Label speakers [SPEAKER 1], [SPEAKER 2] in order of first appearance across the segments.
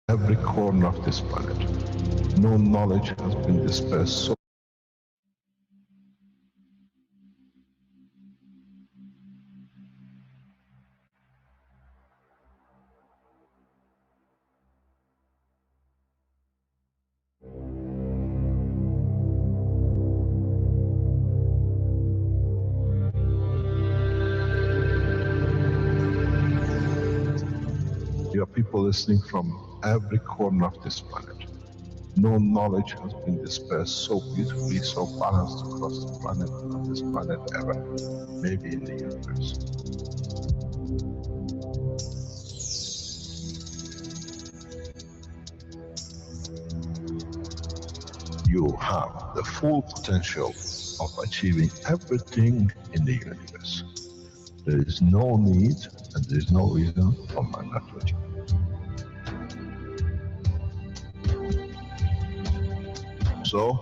[SPEAKER 1] every corner of this planet. No knowledge has been dispersed so there are people listening from every corner of this planet. No knowledge has been dispersed so beautifully, so balanced across the planet, on this planet ever, maybe in the universe. You have the full potential of achieving everything in the universe. There is no need and there is no reason for man not to achieve. So,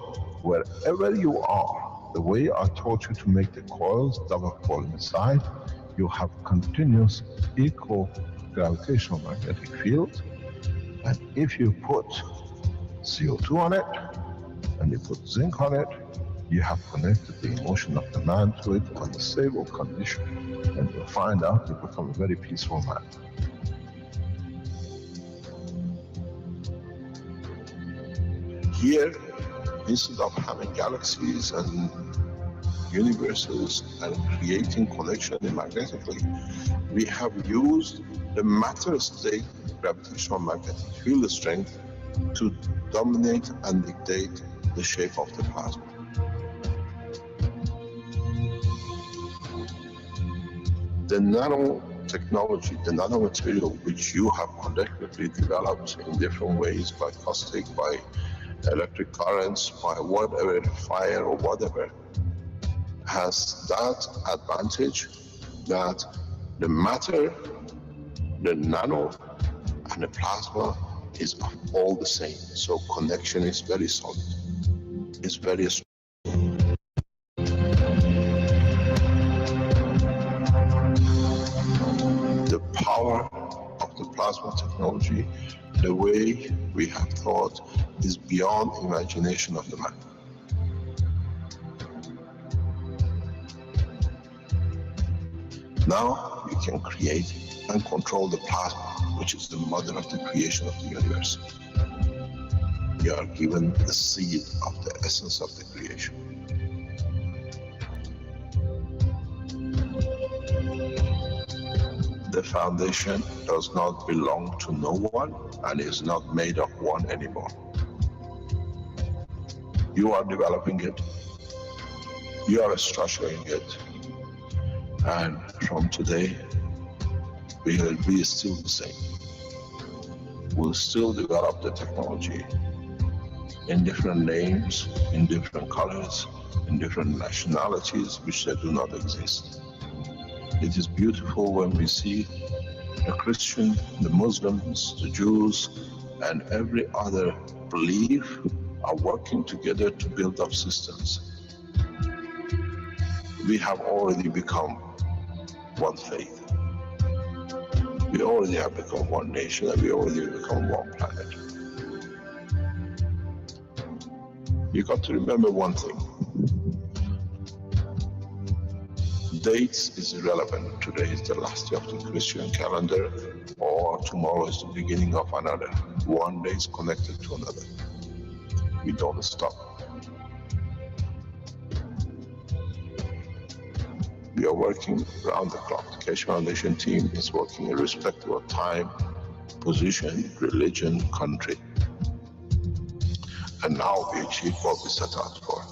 [SPEAKER 1] wherever you are, the way I taught you to make the coils, double coil inside, you have continuous equal gravitational magnetic field. And if you put CO2 on it, and you put zinc on it, you have connected the emotion of the man to it on a stable condition. And you'll find out you become a very peaceful man. Here, instead of having galaxies and universes and creating connection magnetically, we have used the matter state gravitational magnetic field strength to dominate and dictate the shape of the plasma. The nanotechnology, the nanomaterial which you have collectively developed in different ways, by caustic, by electric currents, by whatever, fire or whatever, has that advantage that the matter, the nano, and the plasma is all the same. So connection is very solid. It's very strong. The power of the plasma technology, the way we have thought, is beyond imagination of the man. Now you can create and control the plasma, which is the mother of the creation of the universe. You are given the seed of the essence of the creation. The foundation does not belong to no one and is not made of one anymore. You are developing it, you are structuring it, and from today we will be still the same. We'll still develop the technology in different names, in different colors, in different nationalities which they do not exist. It is beautiful when we see the Christian, the Muslims, the Jews, and every other belief are working together to build up systems. We have already become one faith. We already have become one nation, and we already become one planet. You got to remember one thing. Dates is irrelevant. Today is the last day of the Christian calendar, or tomorrow is the beginning of another. One day is connected to another. We don't stop. We are working around the clock. The Keshe Foundation team is working irrespective of time, position, religion, country. And now we achieve what we set out for.